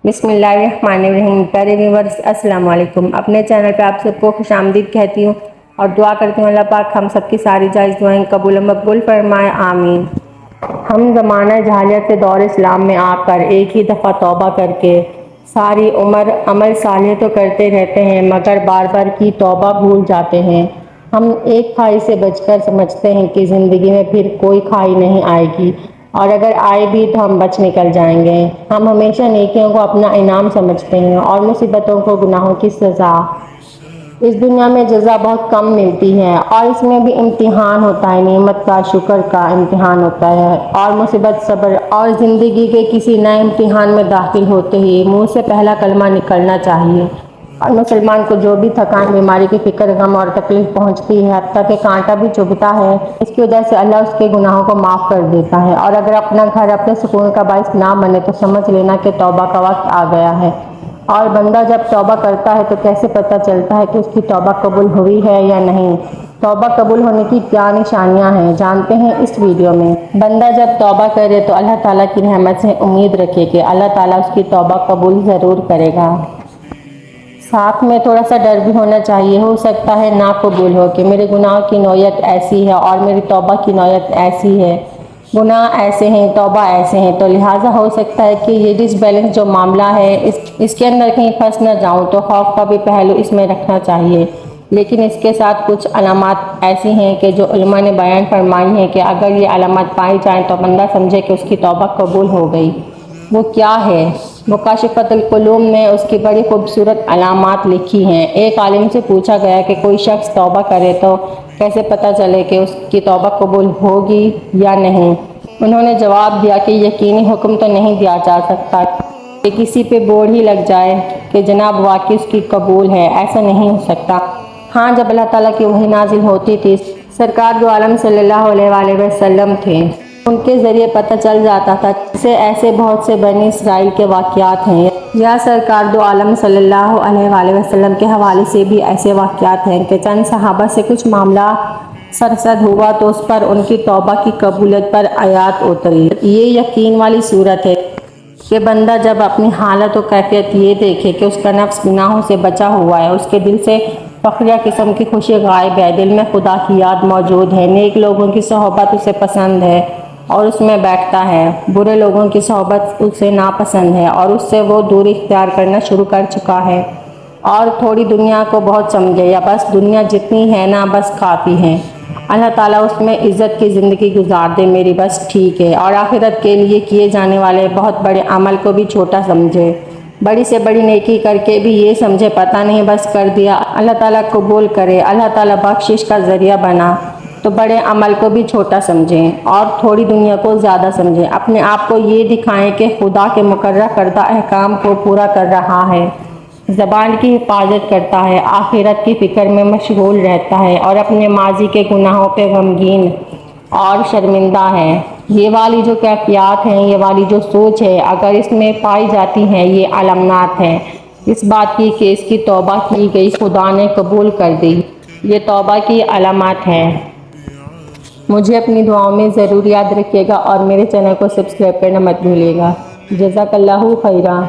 بسم اللہ الرحمن الرحیم۔ پیارے ویورز السلام علیکم۔ اپنے چینل پہ آپ سب کو خوش آمدید کہتی ہوں اور دعا کرتی ہوں اللہ پاک ہم سب کی ساری جائز دعائیں قبول و مقبول فرمائے، آمین۔ ہم زمانہ جاہلیت سے دور اسلام میں آ کر ایک ہی دفعہ توبہ کر کے ساری عمر عمل صالح تو کرتے رہتے ہیں مگر بار بار کی توبہ بھول جاتے ہیں۔ ہم ایک کھائی سے بچ کر سمجھتے ہیں کہ زندگی میں پھر کوئی کھائی نہیں آئے گی، اور اگر آئے بھی تو ہم بچ نکل جائیں گے۔ ہم ہمیشہ نیکیوں کو اپنا انعام سمجھتے ہیں اور مصیبتوں کو گناہوں کی سزا۔ اس دنیا میں جزا بہت کم ملتی ہے اور اس میں بھی امتحان ہوتا ہے، نعمت کا شکر کا امتحان ہوتا ہے، اور مصیبت صبر اور زندگی کے کسی نئے امتحان میں داخل ہوتے ہی منہ سے پہلا کلمہ نکلنا چاہیے۔ اور مسلمان کو جو بھی تھکان، بیماری کی فکر، غم اور تکلیف پہنچتی ہے، حتیٰ کہ کانٹا بھی چبھتا ہے، اس کی وجہ سے اللہ اس کے گناہوں کو معاف کر دیتا ہے۔ اور اگر اپنا گھر اپنے سکون کا باعث نہ بنے تو سمجھ لینا کہ توبہ کا وقت آ گیا ہے۔ اور بندہ جب توبہ کرتا ہے تو کیسے پتہ چلتا ہے کہ اس کی توبہ قبول ہوئی ہے یا نہیں؟ توبہ قبول ہونے کی کیا نشانیاں ہیں، جانتے ہیں اس ویڈیو میں۔ بندہ جب توبہ کرے تو اللہ تعالیٰ کی رحمت سے امید رکھے کہ اللہ تعالیٰ اس کی توبہ قبول ضرور کرے گا۔ ساتھ میں تھوڑا سا ڈر بھی ہونا چاہیے، ہو سکتا ہے نا قبول ہو کہ میرے گناہ کی نوعیت ایسی ہے اور میری توبہ کی نوعیت ایسی ہے، گناہ ایسے ہیں، توبہ ایسے ہیں، تو لہٰذا ہو سکتا ہے کہ یہ ڈس بیلنس جو معاملہ ہے اس کے اندر کہیں پھنس نہ جاؤں، تو خوف کا بھی پہلو اس میں رکھنا چاہیے۔ لیکن اس کے ساتھ کچھ علامات ایسی ہیں کہ جو علماء نے بیان فرمائی ہیں کہ اگر یہ علامات پائی جائیں تو بندہ سمجھے کہ اس کی توبہ قبول ہو گئی۔ وہ کیا ہے؟ مکاشفۃ القلوب نے اس کی بڑی خوبصورت علامات لکھی ہیں۔ ایک عالم سے پوچھا گیا کہ کوئی شخص توبہ کرے تو کیسے پتہ چلے کہ اس کی توبہ قبول ہوگی یا نہیں؟ انہوں نے جواب دیا کہ یقینی حکم تو نہیں دیا جا سکتا کہ کسی پہ بورڈ ہی لگ جائے کہ جناب واقعی اس کی قبول ہے، ایسا نہیں ہو سکتا۔ ہاں، جب اللہ تعالیٰ کی وحی نازل ہوتی تھی، سرکار دو عالم صلی اللہ علیہ وآلہ وسلم تھے، ان کے ذریعے پتہ چل جاتا تھا۔ جیسے ایسے بہت سے بنی اسرائیل کے واقعات ہیں، یا سرکار دو عالم صلی اللہ علیہ وآلہ وسلم کے حوالے سے بھی ایسے واقعات ہیں کہ چند صحابہ سے کچھ معاملہ سرزد ہوا تو اس پر ان کی توبہ کی قبولیت پر آیات اتری۔ یہ یقین والی صورت ہے کہ بندہ جب اپنی حالت و کیفیت یہ دیکھے کہ اس کا نفس گناہوں سے بچا ہوا ہے، اس کے دل سے فخریہ قسم کی خوشی غائب ہے، دل میں خدا کی یاد موجود ہے، نیک لوگوں کی صحبت اسے پسند ہے اور اس میں بیٹھتا ہے، برے لوگوں کی صحبت اسے ناپسند ہے اور اس سے وہ دوری اختیار کرنا شروع کر چکا ہے، اور تھوڑی دنیا کو بہت سمجھے، یا بس دنیا جتنی ہے نا بس کافی ہے، اللہ تعالیٰ اس میں عزت کی زندگی گزار دے، میری بس ٹھیک ہے، اور آخرت کے لیے کیے جانے والے بہت بڑے عمل کو بھی چھوٹا سمجھے، بڑی سے بڑی نیکی کر کے بھی یہ سمجھے پتہ نہیں بس کر دیا، اللہ تعالیٰ قبول کرے، اللہ تعالیٰ بخشش کا ذریعہ بنا، تو بڑے عمل کو بھی چھوٹا سمجھیں اور تھوڑی دنیا کو زیادہ سمجھیں، اپنے آپ کو یہ دکھائیں کہ خدا کے مقررہ کردہ احکام کو پورا کر رہا ہے، زبان کی حفاظت کرتا ہے، آخرت کی فکر میں مشغول رہتا ہے اور اپنے ماضی کے گناہوں پہ غمگین اور شرمندہ ہے۔ یہ والی جو کیفیات ہیں، یہ والی جو سوچ ہے، اگر اس میں پائی جاتی ہیں، یہ علامات ہیں اس بات کی کہ اس کی توبہ کی گئی، خدا نے قبول کر دی، یہ توبہ کی علامات ہیں۔ مجھے اپنی دعاؤں میں ضرور یاد رکھیے گا اور میرے چینل کو سبسکرائب کرنا مت بھولیے گا۔ جزاک اللہ خیرا۔